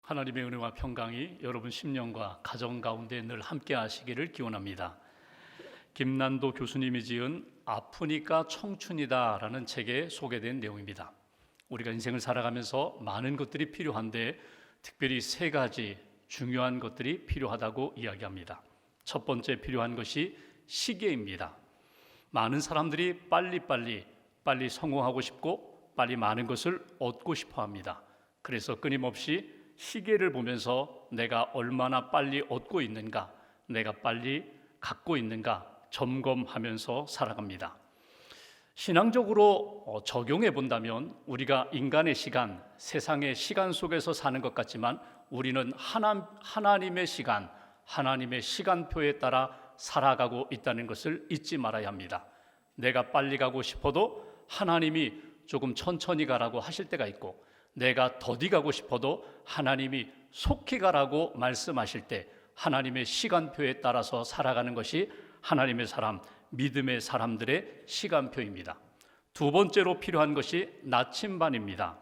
하나님의 은혜와 평강이 여러분 심령과 가정 가운데 늘 함께 하시기를 기원합니다. 김난도 교수님이 지은 아프니까 청춘이다 라는 책에 소개된 내용입니다. 우리가 인생을 살아가면서 많은 것들이 필요한데 특별히 세 가지 중요한 것들이 필요하다고 이야기합니다. 첫 번째 필요한 것이 시계입니다. 많은 사람들이 빨리 성공하고 싶고 빨리 많은 것을 얻고 싶어 합니다. 그래서 끊임없이 시계를 보면서 내가 얼마나 빨리 얻고 있는가, 내가 빨리 갖고 있는가 점검하면서 살아갑니다. 신앙적으로 적용해 본다면 우리가 인간의 시간, 세상의 시간 속에서 사는 것 같지만 우리는 하나님의 시간, 하나님의 시간표에 따라 살아가고 있다는 것을 잊지 말아야 합니다. 내가 빨리 가고 싶어도 하나님이 조금 천천히 가라고 하실 때가 있고, 내가 더디 가고 싶어도 하나님이 속히 가라고 말씀하실 때 하나님의 시간표에 따라서 살아가는 것이 하나님의 사람, 믿음의 사람들의 시간표입니다. 두 번째로 필요한 것이 나침반입니다.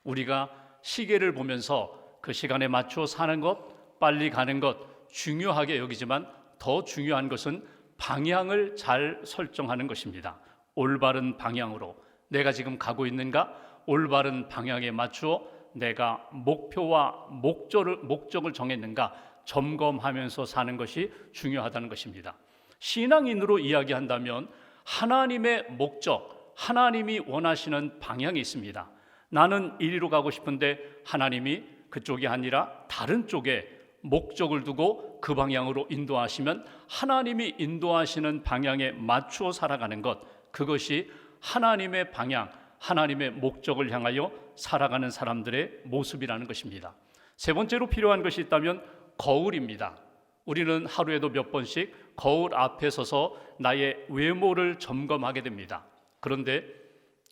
우리가 시계를 보면서 그 시간에 맞춰 사는 것, 빨리 가는 것 중요하게 여기지만 더 중요한 것은 방향을 잘 설정하는 것입니다. 올바른 방향으로 내가 지금 가고 있는가? 올바른 방향에 맞추어 내가 목표와 목적을 정했는가 점검하면서 사는 것이 중요하다는 것입니다. 신앙인으로 이야기한다면 하나님의 목적, 하나님이 원하시는 방향이 있습니다. 나는 이리로 가고 싶은데 하나님이 그쪽이 아니라 다른 쪽에 목적을 두고 그 방향으로 인도하시면 하나님이 인도하시는 방향에 맞추어 살아가는 것, 그것이 하나님의 방향, 하나님의 목적을 향하여 살아가는 사람들의 모습이라는 것입니다. 세 번째로 필요한 것이 있다면 거울입니다. 우리는 하루에도 몇 번씩 거울 앞에 서서 나의 외모를 점검하게 됩니다. 그런데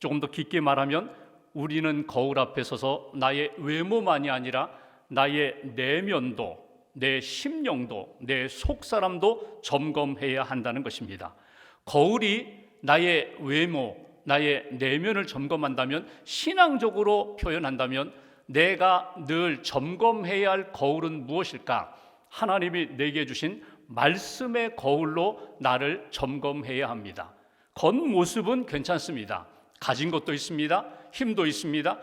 조금 더 깊게 말하면 우리는 거울 앞에 서서 나의 외모만이 아니라 나의 내면도, 내 심령도, 내 속사람도 점검해야 한다는 것입니다. 거울이 나의 외모, 나의 내면을 점검한다면, 신앙적으로 표현한다면 내가 늘 점검해야 할 거울은 무엇일까? 하나님이 내게 주신 말씀의 거울로 나를 점검해야 합니다. 겉모습은 괜찮습니다. 가진 것도 있습니다. 힘도 있습니다.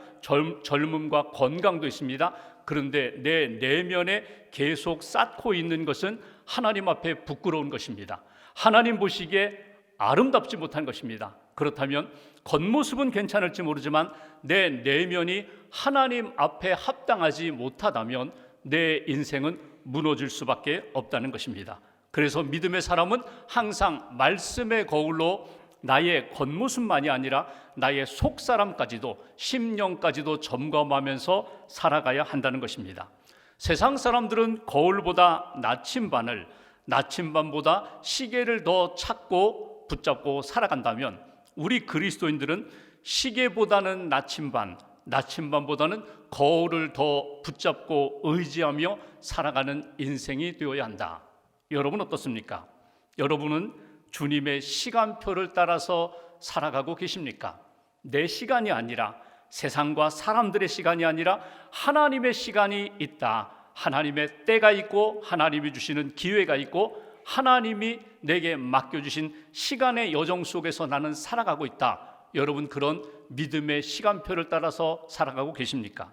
젊음과 건강도 있습니다. 그런데 내 내면에 계속 쌓고 있는 것은 하나님 앞에 부끄러운 것입니다. 하나님 보시기에 아름답지 못한 것입니다. 그렇다면 겉모습은 괜찮을지 모르지만 내 내면이 하나님 앞에 합당하지 못하다면 내 인생은 무너질 수밖에 없다는 것입니다. 그래서 믿음의 사람은 항상 말씀의 거울로 나의 겉모습만이 아니라 나의 속사람까지도, 심령까지도 점검하면서 살아가야 한다는 것입니다. 세상 사람들은 거울보다 나침반보다 시계를 더 찾고 붙잡고 살아간다면, 우리 그리스도인들은 시계보다는 나침반보다는 거울을 더 붙잡고 의지하며 살아가는 인생이 되어야 한다. 여러분 어떻습니까? 여러분은 주님의 시간표를 따라서 살아가고 계십니까? 내 시간이 아니라, 세상과 사람들의 시간이 아니라 하나님의 시간이 있다. 하나님의 때가 있고 하나님이 주시는 기회가 있고 하나님이 내게 맡겨주신 시간의 여정 속에서 나는 살아가고 있다. 여러분 그런 믿음의 시간표를 따라서 살아가고 계십니까?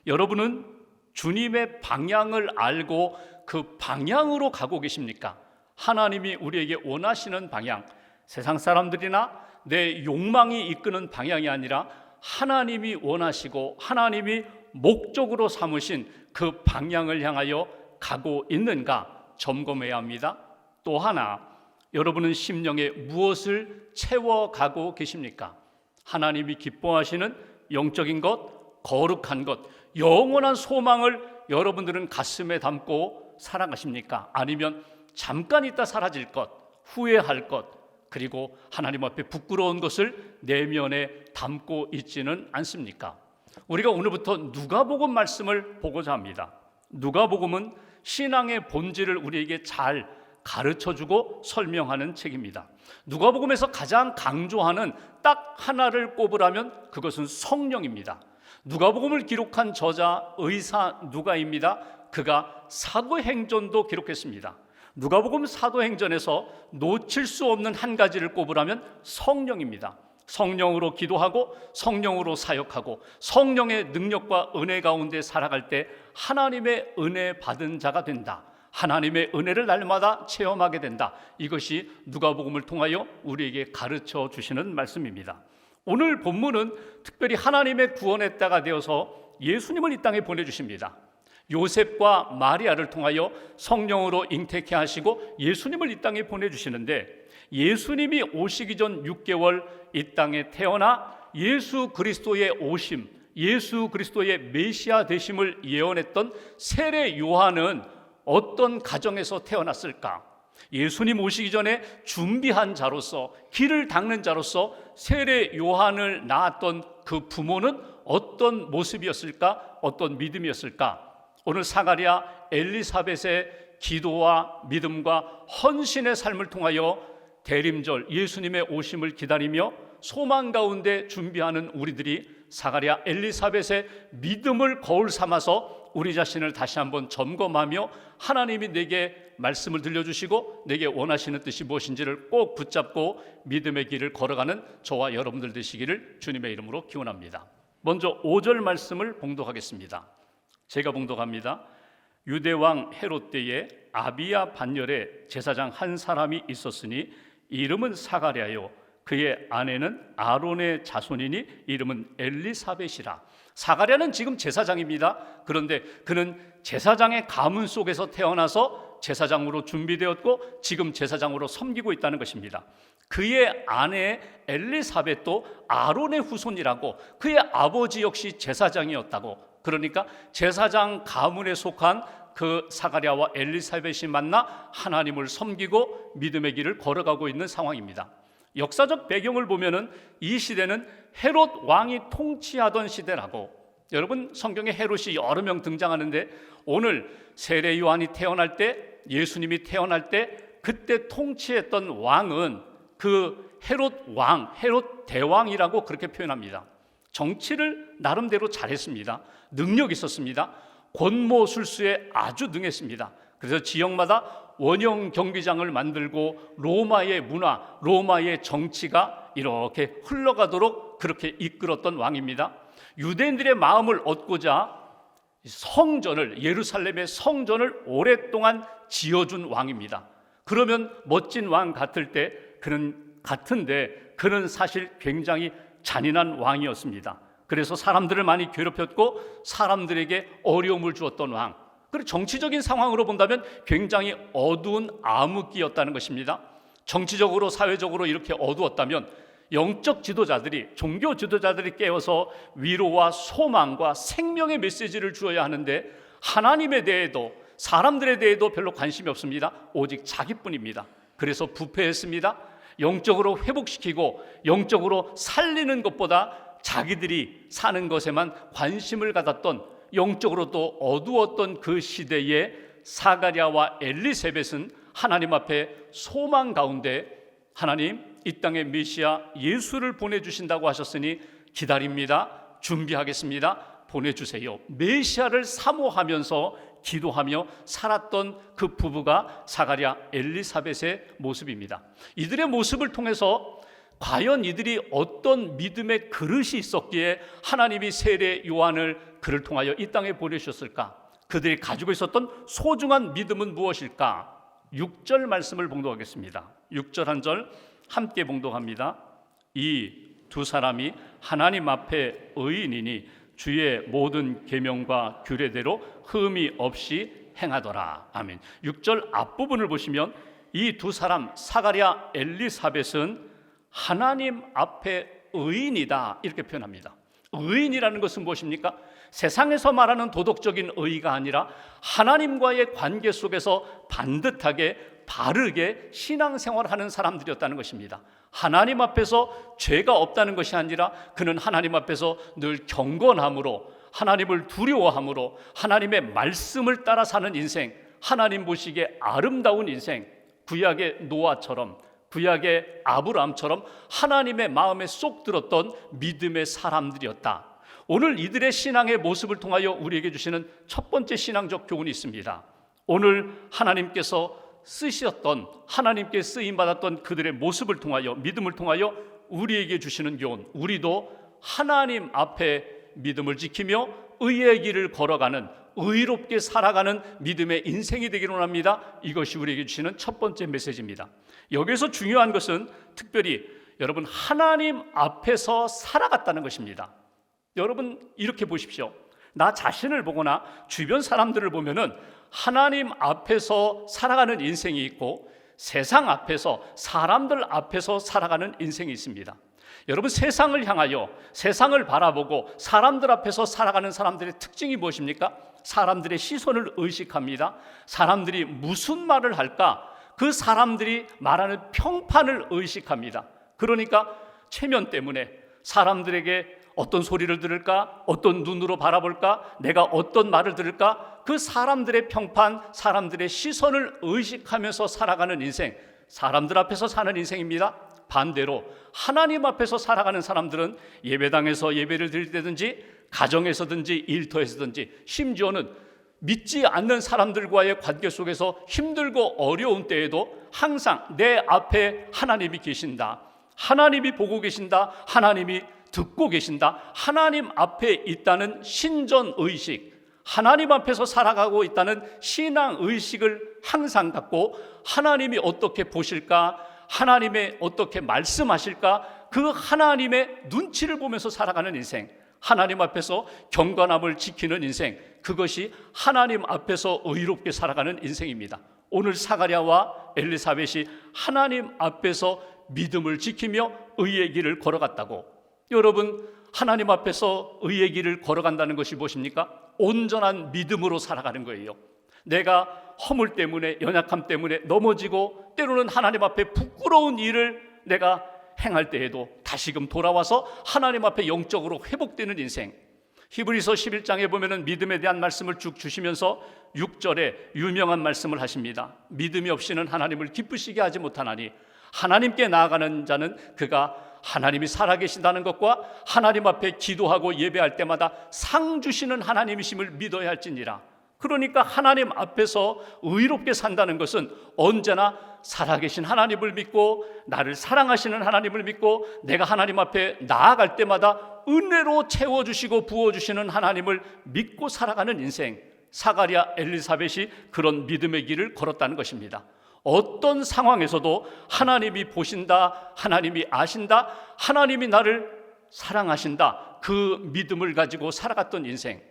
여러분은 주님의 방향을 알고 그 방향으로 가고 계십니까? 하나님이 우리에게 원하시는 방향, 세상 사람들이나 내 욕망이 이끄는 방향이 아니라 하나님이 원하시고 하나님이 목적으로 삼으신 그 방향을 향하여 가고 있는가 점검해야 합니다. 또 하나, 여러분은 심령에 무엇을 채워가고 계십니까? 하나님이 기뻐하시는 영적인 것, 거룩한 것, 영원한 소망을 여러분들은 가슴에 담고 살아가십니까? 아니면 잠깐 있다 사라질 것, 후회할 것, 그리고 하나님 앞에 부끄러운 것을 내면에 담고 있지는 않습니까? 우리가 오늘부터 누가복음 말씀을 보고자 합니다. 누가복음은 신앙의 본질을 우리에게 잘 가르쳐주고 설명하는 책입니다. 누가복음에서 가장 강조하는 딱 하나를 꼽으라면 그것은 성령입니다. 누가복음을 기록한 저자 의사 누가입니다. 그가 사도행전도 기록했습니다. 누가복음 사도행전에서 놓칠 수 없는 한 가지를 꼽으라면 성령입니다. 성령으로 기도하고 성령으로 사역하고 성령의 능력과 은혜 가운데 살아갈 때 하나님의 은혜 받은 자가 된다. 하나님의 은혜를 날마다 체험하게 된다. 이것이 누가복음을 통하여 우리에게 가르쳐 주시는 말씀입니다. 오늘 본문은 특별히 하나님의 구원의 때가 되어서 예수님을 이 땅에 보내주십니다. 요셉과 마리아를 통하여 성령으로 잉태케 하시고 예수님을 이 땅에 보내주시는데, 예수님이 오시기 전 6개월 이 땅에 태어나 예수 그리스도의 오심, 예수 그리스도의 메시아 되심을 예언했던 세례 요한은 어떤 가정에서 태어났을까? 예수님 오시기 전에 준비한 자로서, 길을 닦는 자로서 세례 요한을 낳았던 그 부모는 어떤 모습이었을까? 어떤 믿음이었을까? 오늘 사가랴 엘리사벳의 기도와 믿음과 헌신의 삶을 통하여 대림절 예수님의 오심을 기다리며 소망 가운데 준비하는 우리들이 사가랴 엘리사벳의 믿음을 거울 삼아서 우리 자신을 다시 한번 점검하며 하나님이 내게 말씀을 들려주시고 내게 원하시는 뜻이 무엇인지를 꼭 붙잡고 믿음의 길을 걸어가는 저와 여러분들 되시기를 주님의 이름으로 기원합니다. 먼저 5절 말씀을 봉독하겠습니다. 제가 봉독합니다. 유대왕 헤롯 때에 아비야 반열에 제사장 한 사람이 있었으니 이름은 사가랴요, 그의 아내는 아론의 자손이니 이름은 엘리사벳이라. 사가랴는 지금 제사장입니다. 그런데 그는 제사장의 가문 속에서 태어나서 제사장으로 준비되었고 지금 제사장으로 섬기고 있다는 것입니다. 그의 아내 엘리사벳도 아론의 후손이라고, 그의 아버지 역시 제사장이었다고. 그러니까 제사장 가문에 속한 그 사가랴와 엘리사벳이 만나 하나님을 섬기고 믿음의 길을 걸어가고 있는 상황입니다. 역사적 배경을 보면은 이 시대는 헤롯 왕이 통치하던 시대라고. 여러분, 성경에 헤롯이 여러 명 등장하는데 오늘 세례 요한이 태어날 때, 예수님이 태어날 때 그때 통치했던 왕은 그 헤롯 왕, 헤롯 대왕이라고 그렇게 표현합니다. 정치를 나름대로 잘했습니다. 능력이 있었습니다. 권모술수에 아주 능했습니다. 그래서 지역마다 원형 경기장을 만들고 로마의 문화, 로마의 정치가 이렇게 흘러가도록 그렇게 이끌었던 왕입니다. 유대인들의 마음을 얻고자 성전을, 예루살렘의 성전을 오랫동안 지어준 왕입니다. 그러면 멋진 왕 같을 때 같은데 그는 사실 굉장히 잔인한 왕이었습니다. 그래서 사람들을 많이 괴롭혔고 사람들에게 어려움을 주었던 왕. 그리고 정치적인 상황으로 본다면 굉장히 어두운 암흑기였다는 것입니다. 정치적으로, 사회적으로 이렇게 어두웠다면 영적 지도자들이, 종교 지도자들이 깨어서 위로와 소망과 생명의 메시지를 주어야 하는데 하나님에 대해도 사람들에 대해도 별로 관심이 없습니다. 오직 자기뿐입니다. 그래서 부패했습니다. 영적으로 회복시키고 영적으로 살리는 것보다 자기들이 사는 것에만 관심을 가졌던, 영적으로도 어두웠던 그 시대에 사가랴와 엘리사벳은 하나님 앞에 소망 가운데 하나님, 이 땅에 메시아 예수를 보내주신다고 하셨으니 기다립니다. 준비하겠습니다. 보내주세요. 메시아를 사모하면서 기도하며 살았던 그 부부가 사가랴 엘리사벳의 모습입니다. 이들의 모습을 통해서 과연 이들이 어떤 믿음의 그릇이 있었기에 하나님이 세례 요한을 그를 통하여 이 땅에 보내셨을까? 그들이 가지고 있었던 소중한 믿음은 무엇일까? 6절 말씀을 봉독하겠습니다. 6절 한 절 함께 봉독합니다. 이 두 사람이 하나님 앞에 의인이니 주의 모든 계명과 규례대로 흠이 없이 행하더라. 아멘. 6절 앞부분을 보시면 이 두 사람 사가랴 엘리사벳은 하나님 앞에 의인이다 이렇게 표현합니다. 의인이라는 것은 무엇입니까? 세상에서 말하는 도덕적인 의의가 아니라 하나님과의 관계 속에서 반듯하게 바르게 신앙생활하는 사람들이었다는 것입니다. 하나님 앞에서 죄가 없다는 것이 아니라 그는 하나님 앞에서 늘 경건함으로, 하나님을 두려워함으로, 하나님의 말씀을 따라 사는 인생, 하나님 보시기에 아름다운 인생, 구약의 노아처럼, 구약의 아브라함처럼 하나님의 마음에 쏙 들었던 믿음의 사람들이었다. 오늘 이들의 신앙의 모습을 통하여 우리에게 주시는 첫 번째 신앙적 교훈이 있습니다. 오늘 하나님께서 쓰셨던, 하나님께 쓰임받았던 그들의 모습을 통하여, 믿음을 통하여 우리에게 주시는 교훈, 우리도 하나님 앞에 믿음을 지키며 의의 길을 걸어가는, 의롭게 살아가는 믿음의 인생이 되기를 원합니다. 이것이 우리에게 주시는 첫 번째 메시지입니다. 여기서 중요한 것은 특별히 여러분 하나님 앞에서 살아갔다는 것입니다. 여러분 이렇게 보십시오. 나 자신을 보거나 주변 사람들을 보면은 하나님 앞에서 살아가는 인생이 있고 세상 앞에서, 사람들 앞에서 살아가는 인생이 있습니다. 여러분 세상을 향하여, 세상을 바라보고 사람들 앞에서 살아가는 사람들의 특징이 무엇입니까? 사람들의 시선을 의식합니다. 사람들이 무슨 말을 할까? 그 사람들이 말하는 평판을 의식합니다. 그러니까 체면 때문에 사람들에게 어떤 소리를 들을까? 어떤 눈으로 바라볼까? 내가 어떤 말을 들을까? 그 사람들의 평판, 사람들의 시선을 의식하면서 살아가는 인생, 사람들 앞에서 사는 인생입니다. 반대로 하나님 앞에서 살아가는 사람들은 예배당에서 예배를 드릴 때든지 가정에서든지 일터에서든지 심지어는 믿지 않는 사람들과의 관계 속에서 힘들고 어려운 때에도 항상 내 앞에 하나님이 계신다, 하나님이 보고 계신다, 하나님이 듣고 계신다, 하나님 앞에 있다는 신전의식, 하나님 앞에서 살아가고 있다는 신앙의식을 항상 갖고 하나님이 어떻게 보실까, 하나님의 어떻게 말씀하실까, 그 하나님의 눈치를 보면서 살아가는 인생, 하나님 앞에서 경건함을 지키는 인생, 그것이 하나님 앞에서 의롭게 살아가는 인생입니다. 오늘 사가랴와 엘리사벳이 하나님 앞에서 믿음을 지키며 의의 길을 걸어갔다고. 여러분 하나님 앞에서 의의 길을 걸어간다는 것이 무엇입니까? 온전한 믿음으로 살아가는 거예요. 내가 허물 때문에, 연약함 때문에 넘어지고 때로는 하나님 앞에 부끄러운 일을 내가 행할 때에도 다시금 돌아와서 하나님 앞에 영적으로 회복되는 인생. 히브리서 11장에 보면은 믿음에 대한 말씀을 쭉 주시면서 6절에 유명한 말씀을 하십니다. 믿음이 없이는 하나님을 기쁘시게 하지 못하나니 하나님께 나아가는 자는 그가 하나님이 살아계신다는 것과 하나님 앞에 기도하고 예배할 때마다 상 주시는 하나님이심을 믿어야 할지니라. 그러니까 하나님 앞에서 의롭게 산다는 것은 언제나 살아계신 하나님을 믿고 나를 사랑하시는 하나님을 믿고 내가 하나님 앞에 나아갈 때마다 은혜로 채워주시고 부어주시는 하나님을 믿고 살아가는 인생. 사가랴, 엘리사벳이 그런 믿음의 길을 걸었다는 것입니다. 어떤 상황에서도 하나님이 보신다, 하나님이 아신다, 하나님이 나를 사랑하신다, 그 믿음을 가지고 살아갔던 인생.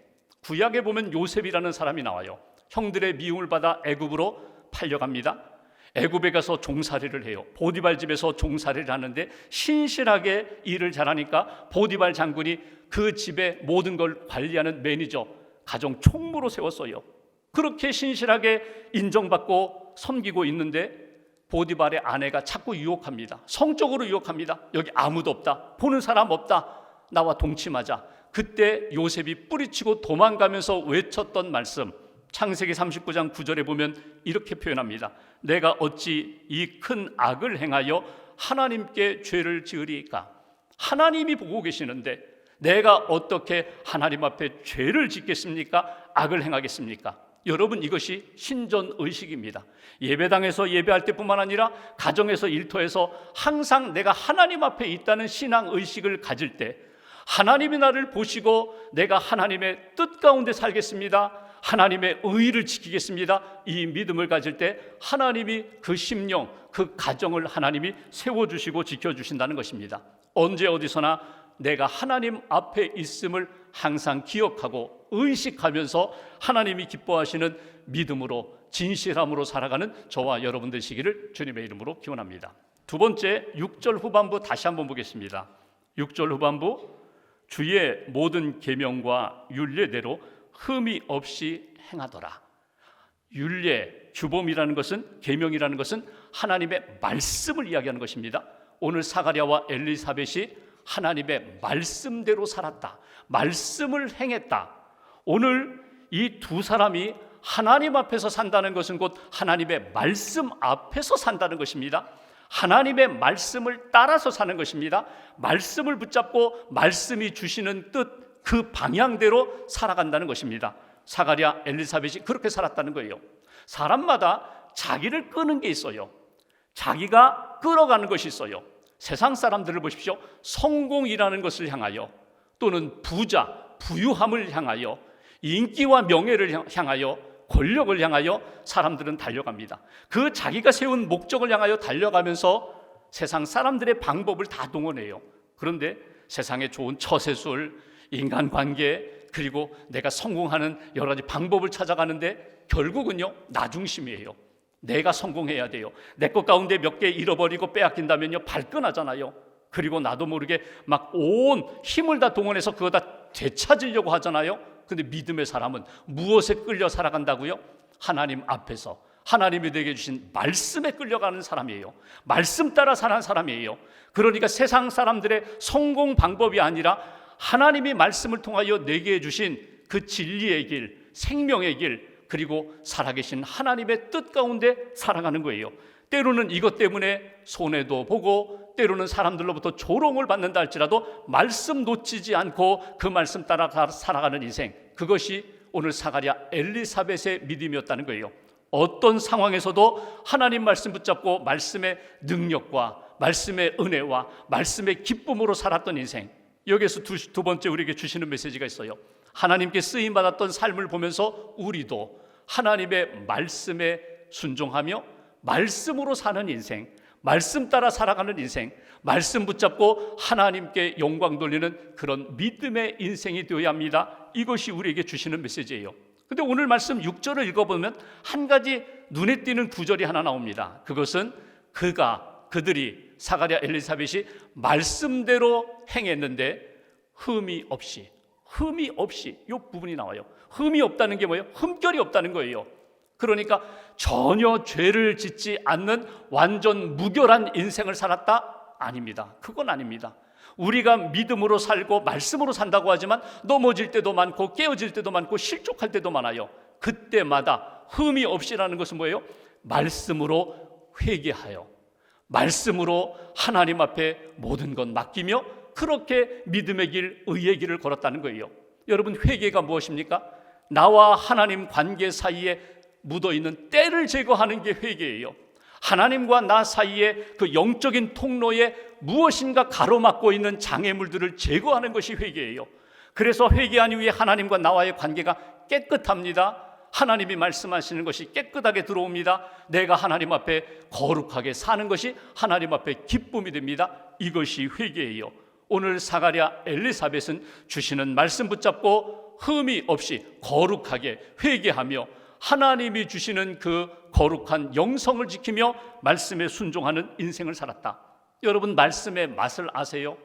구약에 보면 요셉이라는 사람이 나와요. 형들의 미움을 받아 애굽으로 팔려갑니다. 애굽에 가서 종살이를 해요. 보디발 집에서 종살이를 하는데 신실하게 일을 잘하니까 보디발 장군이 그 집의 모든 걸 관리하는 매니저, 가정 총무로 세웠어요. 그렇게 신실하게 인정받고 섬기고 있는데 보디발의 아내가 자꾸 유혹합니다. 성적으로 유혹합니다. 여기 아무도 없다, 보는 사람 없다, 나와 동침하자. 그때 요셉이 뿌리치고 도망가면서 외쳤던 말씀, 창세기 39장 9절에 보면 이렇게 표현합니다. 내가 어찌 이 큰 악을 행하여 하나님께 죄를 지으리까? 하나님이 보고 계시는데 내가 어떻게 하나님 앞에 죄를 짓겠습니까? 악을 행하겠습니까? 여러분 이것이 신전의식입니다. 예배당에서 예배할 때뿐만 아니라 가정에서 일터에서 항상 내가 하나님 앞에 있다는 신앙의식을 가질 때 하나님이 나를 보시고 내가 하나님의 뜻 가운데 살겠습니다, 하나님의 의를 지키겠습니다, 이 믿음을 가질 때 하나님이 그 심령, 그 가정을 하나님이 세워주시고 지켜주신다는 것입니다. 언제 어디서나 내가 하나님 앞에 있음을 항상 기억하고 의식하면서 하나님이 기뻐하시는 믿음으로 진실함으로 살아가는 저와 여러분 되시기를 주님의 이름으로 기원합니다. 두 번째, 6절 후반부 다시 한번 보겠습니다. 6절 후반부, 주의 모든 계명과 율례대로 흠이 없이 행하더라. 율례, 규범이라는 것은, 계명이라는 것은 하나님의 말씀을 이야기하는 것입니다. 오늘 사가랴와 엘리사벳이 하나님의 말씀대로 살았다, 말씀을 행했다. 오늘 이 두 사람이 하나님 앞에서 산다는 것은 곧 하나님의 말씀 앞에서 산다는 것입니다. 하나님의 말씀을 따라서 사는 것입니다. 말씀을 붙잡고 말씀이 주시는 뜻, 그 방향대로 살아간다는 것입니다. 사가랴, 엘리사벳이 그렇게 살았다는 거예요. 사람마다 자기를 끄는 게 있어요. 자기가 끌어가는 것이 있어요. 세상 사람들을 보십시오. 성공이라는 것을 향하여, 또는 부자, 부유함을 향하여, 인기와 명예를 향하여, 권력을 향하여 사람들은 달려갑니다. 그 자기가 세운 목적을 향하여 달려가면서 세상 사람들의 방법을 다 동원해요. 그런데 세상에 좋은 처세술, 인간관계, 그리고 내가 성공하는 여러 가지 방법을 찾아가는데 결국은요, 나 중심이에요. 내가 성공해야 돼요. 내 것 가운데 몇 개 잃어버리고 빼앗긴다면요, 발끈하잖아요. 그리고 나도 모르게 막 온 힘을 다 동원해서 그거 다 되찾으려고 하잖아요. 근데 믿음의 사람은 무엇에 끌려 살아간다고요? 하나님 앞에서 하나님이 내게 주신 말씀에 끌려가는 사람이에요. 말씀 따라 사는 사람이에요. 그러니까 세상 사람들의 성공 방법이 아니라 하나님이 말씀을 통하여 내게 주신 그 진리의 길, 생명의 길, 그리고 살아계신 하나님의 뜻 가운데 살아가는 거예요. 때로는 이것 때문에 손해도 보고, 때로는 사람들로부터 조롱을 받는다 할지라도 말씀 놓치지 않고 그 말씀 따라 살아가는 인생, 그것이 오늘 사가랴 엘리사벳의 믿음이었다는 거예요. 어떤 상황에서도 하나님 말씀 붙잡고 말씀의 능력과 말씀의 은혜와 말씀의 기쁨으로 살았던 인생. 여기에서 두 번째 우리에게 주시는 메시지가 있어요. 하나님께 쓰임받았던 삶을 보면서 우리도 하나님의 말씀에 순종하며 말씀으로 사는 인생, 말씀 따라 살아가는 인생, 말씀 붙잡고 하나님께 영광 돌리는 그런 믿음의 인생이 되어야 합니다. 이것이 우리에게 주시는 메시지예요. 근데 오늘 말씀 6절을 읽어보면 한 가지 눈에 띄는 구절이 하나 나옵니다. 그것은 그들이 사가랴 엘리사벳이 말씀대로 행했는데 흠이 없이 이 부분이 나와요. 흠이 없다는 게 뭐예요? 흠결이 없다는 거예요. 그러니까 전혀 죄를 짓지 않는 완전 무결한 인생을 살았다? 아닙니다. 그건 아닙니다. 우리가 믿음으로 살고 말씀으로 산다고 하지만 넘어질 때도 많고 깨어질 때도 많고 실족할 때도 많아요. 그때마다 흠이 없이라는 것은 뭐예요? 말씀으로 회개하여 말씀으로 하나님 앞에 모든 것 맡기며 그렇게 믿음의 길, 의의 길을 걸었다는 거예요. 여러분, 회개가 무엇입니까? 나와 하나님 관계 사이에 묻어있는 때를 제거하는 게 회개예요. 하나님과 나 사이에 그 영적인 통로에 무엇인가 가로막고 있는 장애물들을 제거하는 것이 회개예요. 그래서 회개한 이후에 하나님과 나와의 관계가 깨끗합니다. 하나님이 말씀하시는 것이 깨끗하게 들어옵니다. 내가 하나님 앞에 거룩하게 사는 것이 하나님 앞에 기쁨이 됩니다. 이것이 회개예요. 오늘 사가랴 엘리사벳은 주시는 말씀 붙잡고 흠이 없이 거룩하게 회개하며 하나님이 주시는 그 거룩한 영성을 지키며 말씀에 순종하는 인생을 살았다. 여러분, 말씀의 맛을 아세요?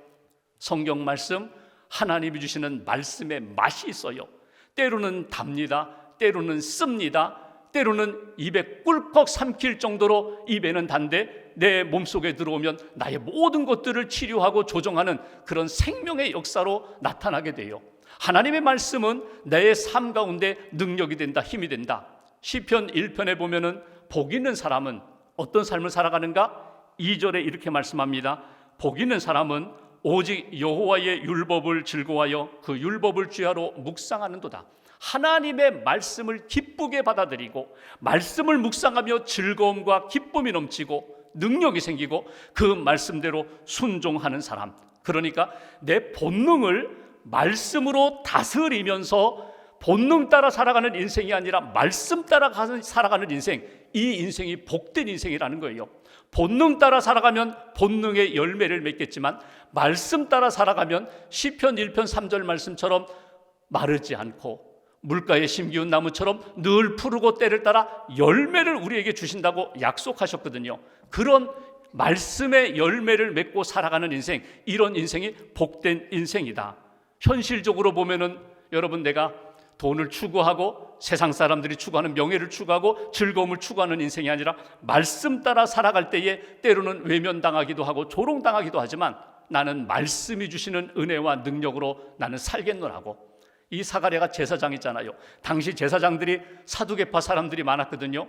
성경 말씀, 하나님이 주시는 말씀의 맛이 있어요. 때로는 답니다. 때로는 씁니다. 때로는 입에 꿀꺽 삼킬 정도로 입에는 단데 내 몸속에 들어오면 나의 모든 것들을 치료하고 조정하는 그런 생명의 역사로 나타나게 돼요. 하나님의 말씀은 내 삶 가운데 능력이 된다, 힘이 된다. 시편 1편에 보면은 복 있는 사람은 어떤 삶을 살아가는가? 2절에 이렇게 말씀합니다. 복 있는 사람은 오직 여호와의 율법을 즐거워하여 그 율법을 주야로 묵상하는도다. 하나님의 말씀을 기쁘게 받아들이고 말씀을 묵상하며 즐거움과 기쁨이 넘치고 능력이 생기고 그 말씀대로 순종하는 사람. 그러니까 내 본능을 말씀으로 다스리면서 본능 따라 살아가는 인생이 아니라 말씀 따라 살아가는 인생, 이 인생이 복된 인생이라는 거예요. 본능 따라 살아가면 본능의 열매를 맺겠지만 말씀 따라 살아가면 시편 1편 3절 말씀처럼 마르지 않고 물가에 심기운 나무처럼 늘 푸르고 때를 따라 열매를 우리에게 주신다고 약속하셨거든요. 그런 말씀의 열매를 맺고 살아가는 인생, 이런 인생이 복된 인생이다. 현실적으로 보면은 여러분, 내가 돈을 추구하고 세상 사람들이 추구하는 명예를 추구하고 즐거움을 추구하는 인생이 아니라 말씀 따라 살아갈 때에 때로는 외면당하기도 하고 조롱당하기도 하지만 나는 말씀이 주시는 은혜와 능력으로 나는 살겠노라고. 이 사가랴가 제사장이잖아요. 당시 제사장들이 사두개파 사람들이 많았거든요.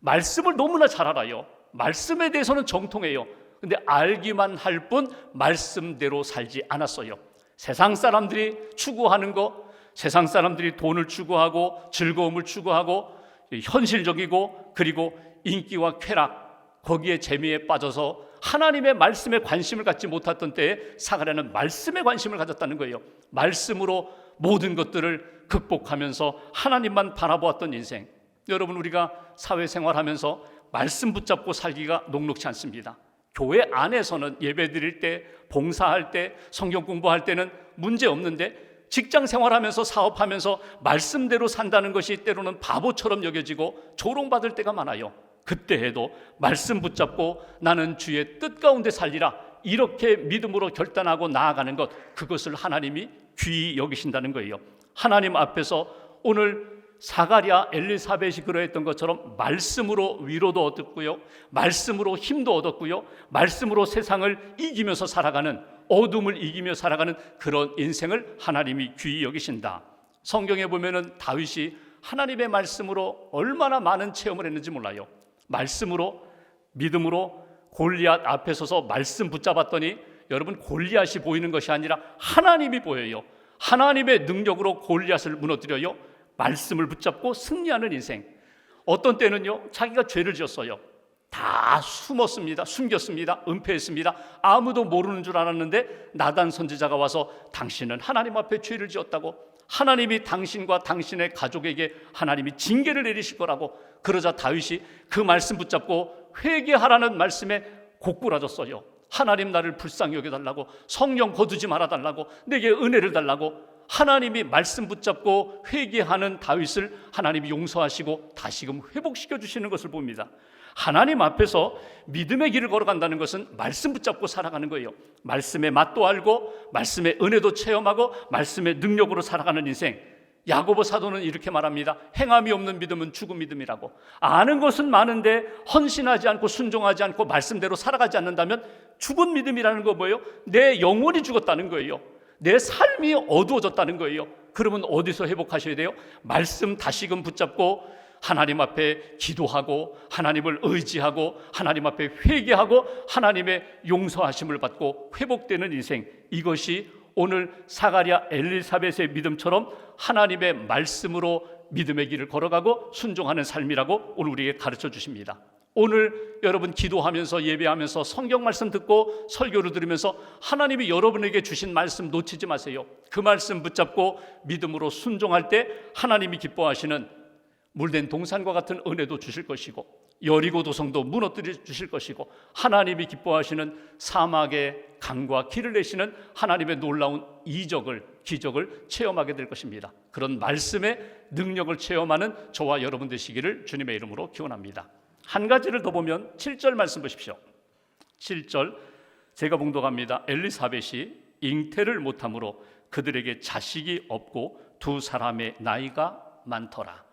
말씀을 너무나 잘 알아요. 말씀에 대해서는 정통해요. 근데 알기만 할 뿐 말씀대로 살지 않았어요. 세상 사람들이 추구하는 것, 세상 사람들이 돈을 추구하고 즐거움을 추구하고 현실적이고 그리고 인기와 쾌락, 거기에 재미에 빠져서 하나님의 말씀에 관심을 갖지 못했던 때에 사가랴는 말씀에 관심을 가졌다는 거예요. 말씀으로 모든 것들을 극복하면서 하나님만 바라보았던 인생. 여러분, 우리가 사회생활하면서 말씀 붙잡고 살기가 녹록지 않습니다. 교회 안에서는 예배 드릴 때, 봉사할 때, 성경 공부할 때는 문제 없는데 직장 생활하면서 사업하면서 말씀대로 산다는 것이 때로는 바보처럼 여겨지고 조롱받을 때가 많아요. 그때에도 말씀 붙잡고 나는 주의 뜻 가운데 살리라, 이렇게 믿음으로 결단하고 나아가는 것, 그것을 하나님이 귀히 여기신다는 거예요. 하나님 앞에서 오늘 사가랴, 엘리사벳이 그러했던 것처럼 말씀으로 위로도 얻었고요, 말씀으로 힘도 얻었고요, 말씀으로 세상을 이기면서 살아가는, 어둠을 이기며 살아가는 그런 인생을 하나님이 귀히 여기신다. 성경에 보면은 다윗이 하나님의 말씀으로 얼마나 많은 체험을 했는지 몰라요. 말씀으로, 믿음으로 골리앗 앞에 서서 말씀 붙잡았더니 여러분, 골리앗이 보이는 것이 아니라 하나님이 보여요. 하나님의 능력으로 골리앗을 무너뜨려요. 말씀을 붙잡고 승리하는 인생. 어떤 때는요, 자기가 죄를 지었어요. 다 숨었습니다. 숨겼습니다. 은폐했습니다. 아무도 모르는 줄 알았는데 나단 선지자가 와서 당신은 하나님 앞에 죄를 지었다고, 하나님이 당신과 당신의 가족에게 하나님이 징계를 내리실 거라고. 그러자 다윗이 그 말씀 붙잡고 회개하라는 말씀에 고꾸라졌어요. 하나님, 나를 불쌍히 여겨달라고, 성령 거두지 말아달라고, 내게 은혜를 달라고. 하나님이 말씀 붙잡고 회개하는 다윗을 하나님이 용서하시고 다시금 회복시켜 주시는 것을 봅니다. 하나님 앞에서 믿음의 길을 걸어간다는 것은 말씀 붙잡고 살아가는 거예요. 말씀의 맛도 알고 말씀의 은혜도 체험하고 말씀의 능력으로 살아가는 인생. 야고보 사도는 이렇게 말합니다. 행함이 없는 믿음은 죽은 믿음이라고. 아는 것은 많은데 헌신하지 않고 순종하지 않고 말씀대로 살아가지 않는다면 죽은 믿음이라는 거 뭐예요? 내 영혼이 죽었다는 거예요. 내 삶이 어두워졌다는 거예요. 그러면 어디서 회복하셔야 돼요? 말씀 다시금 붙잡고 하나님 앞에 기도하고 하나님을 의지하고 하나님 앞에 회개하고 하나님의 용서하심을 받고 회복되는 인생. 이것이 오늘 사가랴, 엘리사벳의 믿음처럼 하나님의 말씀으로 믿음의 길을 걸어가고 순종하는 삶이라고 오늘 우리에게 가르쳐 주십니다. 오늘 여러분 기도하면서 예배하면서 성경 말씀 듣고 설교를 들으면서 하나님이 여러분에게 주신 말씀 놓치지 마세요. 그 말씀 붙잡고 믿음으로 순종할 때 하나님이 기뻐하시는 물된 동산과 같은 은혜도 주실 것이고 여리고 도성도 무너뜨려 주실 것이고 하나님이 기뻐하시는 사막의 강과 길을 내시는 하나님의 놀라운 이적을, 기적을 체험하게 될 것입니다. 그런 말씀의 능력을 체험하는 저와 여러분 되시기를 주님의 이름으로 기원합니다. 한 가지를 더 보면 7절 말씀 보십시오. 7절 제가 봉독합니다. 엘리사벳이 잉태를 못함으로 그들에게 자식이 없고 두 사람의 나이가 많더라.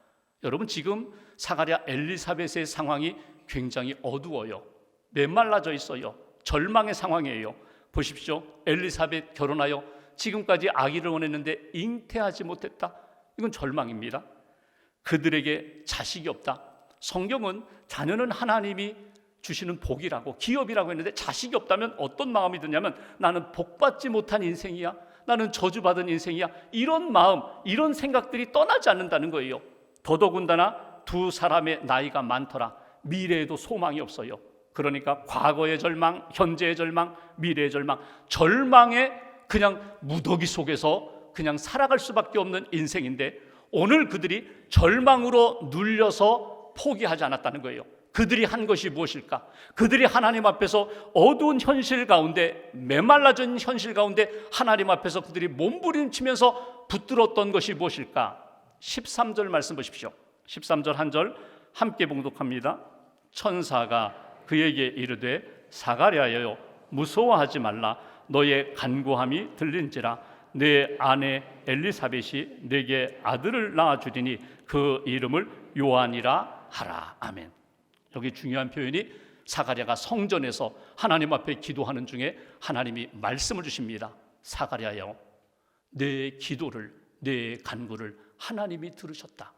여러분, 지금 사가랴, 엘리사벳의 상황이 굉장히 어두워요. 메말라져 있어요. 절망의 상황이에요. 보십시오. 엘리사벳 결혼하여 지금까지 아기를 원했는데 잉태하지 못했다. 이건 절망입니다. 그들에게 자식이 없다. 성경은 자녀는 하나님이 주시는 복이라고, 기업이라고 했는데 자식이 없다면 어떤 마음이 드냐면 나는 복받지 못한 인생이야, 나는 저주받은 인생이야, 이런 마음, 이런 생각들이 떠나지 않는다는 거예요. 더더군다나 두 사람의 나이가 많더라. 미래에도 소망이 없어요. 그러니까 과거의 절망, 현재의 절망, 미래의 절망, 절망에 그냥 무더기 속에서 그냥 살아갈 수밖에 없는 인생인데 오늘 그들이 절망으로 눌려서 포기하지 않았다는 거예요. 그들이 한 것이 무엇일까? 그들이 하나님 앞에서 어두운 현실 가운데, 메말라진 현실 가운데 하나님 앞에서 그들이 몸부림치면서 붙들었던 것이 무엇일까? 13절 말씀 보십시오. 13절 한 절 함께 봉독합니다. 천사가 그에게 이르되 사가랴여 무서워하지 말라. 너의 간구함이 들린지라. 내 아내 엘리사벳이 내게 아들을 낳아주리니 그 이름을 요한이라 하라. 아멘. 여기 중요한 표현이 사가랴가 성전에서 하나님 앞에 기도하는 중에 하나님이 말씀을 주십니다. 사가랴여, 내 기도를, 내 간구를 하나님이 들으셨다.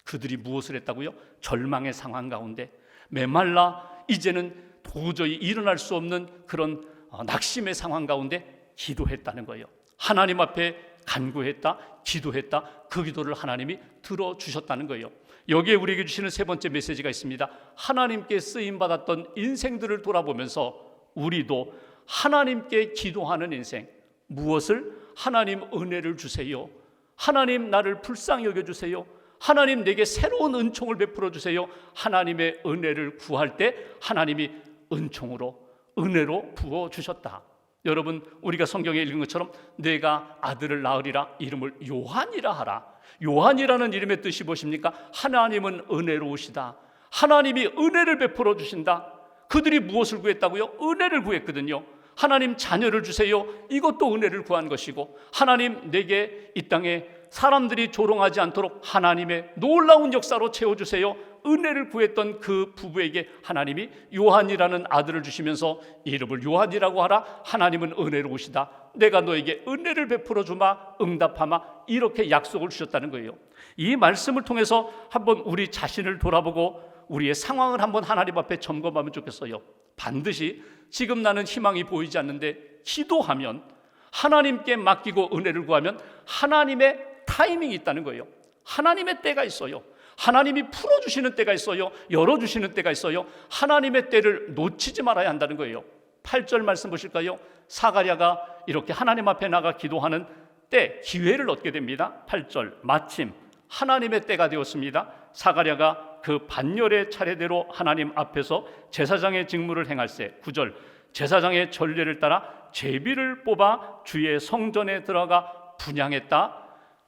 그들이 무엇을 했다고요? 절망의 상황 가운데 메말라 이제는 도저히 일어날 수 없는 그런 낙심의 상황 가운데 기도했다는 거예요. 하나님 앞에 간구했다, 기도했다. 그 기도를 하나님이 들어주셨다는 거예요. 여기에 우리에게 주시는 세 번째 메시지가 있습니다. 하나님께 쓰임받았던 인생들을 돌아보면서 우리도 하나님께 기도하는 인생, 무엇을? 하나님 은혜를 주세요. 하나님 나를 불쌍히 여겨주세요. 하나님 내게 새로운 은총을 베풀어 주세요. 하나님의 은혜를 구할 때 하나님이 은총으로, 은혜로 부어주셨다. 여러분, 우리가 성경에 읽은 것처럼 내가 아들을 낳으리라, 이름을 요한이라 하라. 요한이라는 이름의 뜻이 무엇입니까? 하나님은 은혜로우시다. 하나님이 은혜를 베풀어 주신다. 그들이 무엇을 구했다고요? 은혜를 구했거든요. 하나님 자녀를 주세요. 이것도 은혜를 구한 것이고, 하나님 내게 이 땅에 사람들이 조롱하지 않도록 하나님의 놀라운 역사로 채워주세요. 은혜를 구했던 그 부부에게 하나님이 요한이라는 아들을 주시면서 이름을 요한이라고 하라. 하나님은 은혜로우시다. 내가 너에게 은혜를 베풀어 주마, 응답하마. 이렇게 약속을 주셨다는 거예요. 이 말씀을 통해서 한번 우리 자신을 돌아보고 우리의 상황을 한번 하나님 앞에 점검하면 좋겠어요. 반드시 지금 나는 희망이 보이지 않는데 기도하면, 하나님께 맡기고 은혜를 구하면 하나님의 타이밍이 있다는 거예요. 하나님의 때가 있어요. 하나님이 풀어주시는 때가 있어요. 열어주시는 때가 있어요. 하나님의 때를 놓치지 말아야 한다는 거예요. 8절 말씀 보실까요? 사가랴가 이렇게 하나님 앞에 나가 기도하는 때 기회를 얻게 됩니다. 8절, 마침 하나님의 때가 되었습니다. 사가랴가 그 반열의 차례대로 하나님 앞에서 제사장의 직무를 행할세. 9절, 제사장의 전례를 따라 제비를 뽑아 주의 성전에 들어가 분향했다.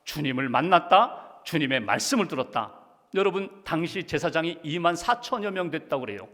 주님을 만났다. 주님의 말씀을 들었다. 여러분, 당시 제사장이 2만 4천여 명 됐다고 그래요.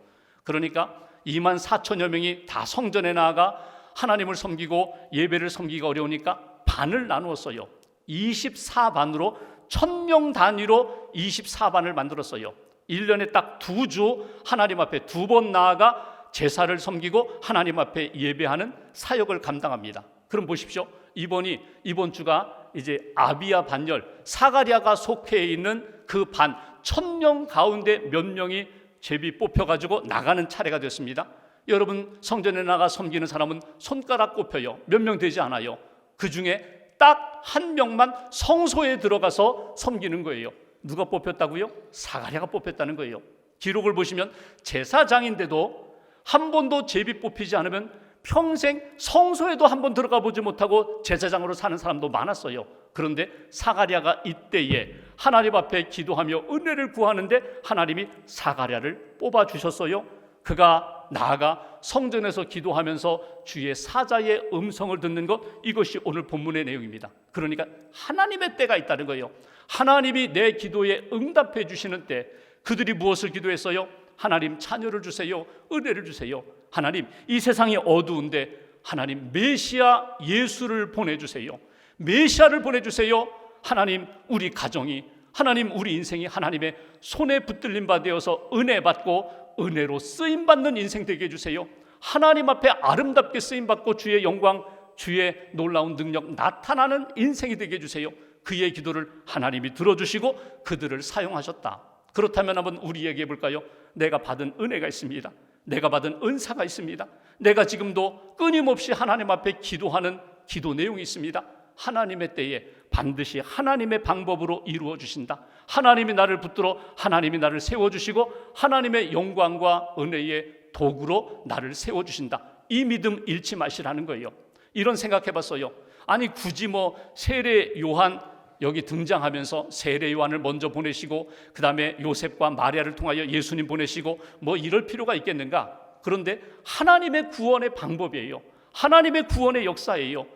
그러니까 2만 4천여 명이 다 성전에 나아가 하나님을 섬기고 예배를 섬기기가 어려우니까 반을 나누었어요. 24반으로 1000명 단위로 24반을 만들었어요. 1년에 딱 2주 하나님 앞에 2번 나아가 제사를 섬기고 하나님 앞에 예배하는 사역을 감당합니다. 그럼 보십시오. 이번 주가 이제 아비야 반열, 사가랴가 속해 있는 그 반 1000명 가운데 몇 명이 제비 뽑혀가지고 나가는 차례가 됐습니다. 여러분, 성전에 나가 섬기는 사람은 손가락 꼽혀요. 몇 명 되지 않아요. 그 중에 딱 한 명만 성소에 들어가서 섬기는 거예요. 누가 뽑혔다고요? 사가랴가 뽑혔다는 거예요. 기록을 보시면 제사장인데도 한 번도 제비 뽑히지 않으면 평생 성소에도 한 번 들어가 보지 못하고 제사장으로 사는 사람도 많았어요. 그런데 사가랴가 이때에 하나님 앞에 기도하며 은혜를 구하는데 하나님이 사가랴를 뽑아주셨어요. 그가 나아가 성전에서 기도하면서 주의 사자의 음성을 듣는 것, 이것이 오늘 본문의 내용입니다. 그러니까 하나님의 때가 있다는 거예요. 하나님이 내 기도에 응답해 주시는 때, 그들이 무엇을 기도했어요? 하나님 자녀를 주세요. 은혜를 주세요. 하나님 이 세상이 어두운데 하나님 메시아 예수를 보내주세요. 메시아를 보내주세요. 하나님 우리 가정이, 하나님 우리 인생이 하나님의 손에 붙들림 바 되어서 은혜 받고 은혜로 쓰임받는 인생 되게 해주세요. 하나님 앞에 아름답게 쓰임받고 주의 영광, 주의 놀라운 능력 나타나는 인생이 되게 해주세요. 그의 기도를 하나님이 들어주시고 그들을 사용하셨다. 그렇다면 한번 우리 얘기해 볼까요? 내가 받은 은혜가 있습니다. 내가 받은 은사가 있습니다. 내가 지금도 끊임없이 하나님 앞에 기도하는 기도 내용이 있습니다. 하나님의 때에 반드시 하나님의 방법으로 이루어 주신다. 하나님이 나를 붙들어 하나님이 나를 세워주시고 하나님의 영광과 은혜의 도구로 나를 세워주신다. 이 믿음 잃지 마시라는 거예요. 이런 생각해 봤어요. 아니 굳이 세례 요한 여기 등장하면서 세례 요한을 먼저 보내시고 그 다음에 요셉과 마리아를 통하여 예수님 보내시고 이럴 필요가 있겠는가? 그런데 하나님의 구원의 방법이에요. 하나님의 구원의 역사예요.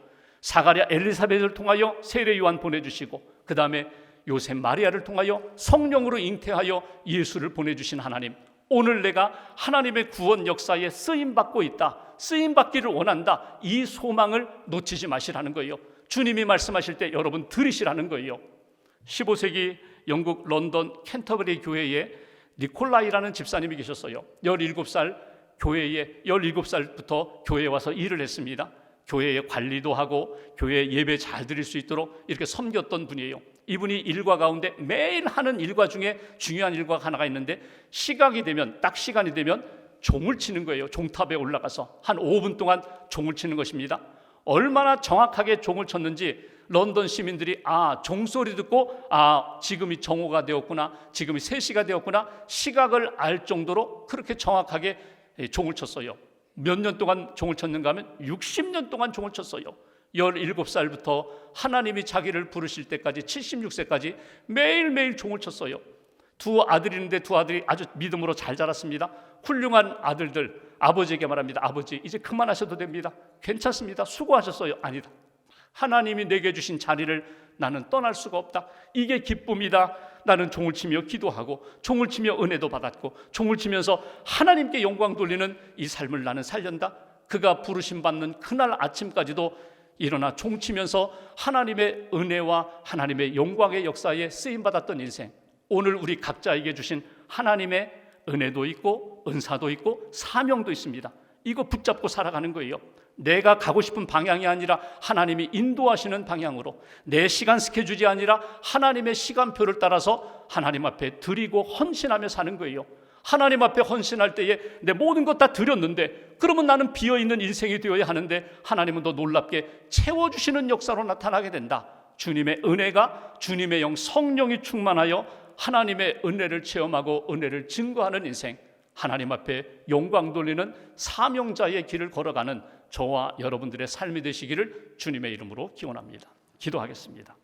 사가랴 엘리사벳을 통하여 세례 요한 보내주시고 그 다음에 요셉 마리아를 통하여 성령으로 잉태하여 예수를 보내주신 하나님, 오늘 내가 하나님의 구원 역사에 쓰임받고 있다, 쓰임받기를 원한다, 이 소망을 놓치지 마시라는 거예요. 주님이 말씀하실 때 여러분 들으시라는 거예요. 15세기 영국 런던 캔터버리 교회에 니콜라이라는 집사님이 계셨어요. 17살부터 교회에 와서 일을 했습니다. 교회의 관리도 하고 교회 예배 잘 드릴 수 있도록 이렇게 섬겼던 분이에요. 이분이 일과 가운데 매일 하는 일과 중에 중요한 일과가 하나가 있는데 시간이 되면 종을 치는 거예요. 종탑에 올라가서 한 5분 동안 종을 치는 것입니다. 얼마나 정확하게 종을 쳤는지 런던 시민들이 종소리 듣고 지금이 정오가 되었구나, 지금이 3시가 되었구나 시각을 알 정도로 그렇게 정확하게 종을 쳤어요. 몇 년 동안 종을 쳤는가 하면 60년 동안 종을 쳤어요. 17살부터 하나님이 자기를 부르실 때까지 76세까지 매일매일 종을 쳤어요. 2 아들이 있는데 2 아들이 아주 믿음으로 잘 자랐습니다. 훌륭한 아들들. 아버지에게 말합니다. 아버지, 이제 그만하셔도 됩니다. 괜찮습니다. 수고하셨어요. 아니다. 하나님이 내게 주신 자리를 나는 떠날 수가 없다. 이게 기쁨이다. 나는 종을 치며 기도하고 종을 치며 은혜도 받았고 종을 치면서 하나님께 영광 돌리는 이 삶을 나는 살련다. 그가 부르심 받는 그날 아침까지도 일어나 종 치면서 하나님의 은혜와 하나님의 영광의 역사에 쓰임받았던 인생. 오늘 우리 각자에게 주신 하나님의 은혜도 있고 은사도 있고 사명도 있습니다. 이거 붙잡고 살아가는 거예요. 내가 가고 싶은 방향이 아니라 하나님이 인도하시는 방향으로, 내 시간 스케줄이 아니라 하나님의 시간표를 따라서 하나님 앞에 드리고 헌신하며 사는 거예요. 하나님 앞에 헌신할 때에 내 모든 것 다 드렸는데 그러면 나는 비어있는 인생이 되어야 하는데 하나님은 더 놀랍게 채워주시는 역사로 나타나게 된다. 주님의 은혜가, 주님의 영 성령이 충만하여 하나님의 은혜를 체험하고 은혜를 증거하는 인생, 하나님 앞에 영광 돌리는 사명자의 길을 걸어가는 저와 여러분들의 삶이 되시기를 주님의 이름으로 기원합니다. 기도하겠습니다.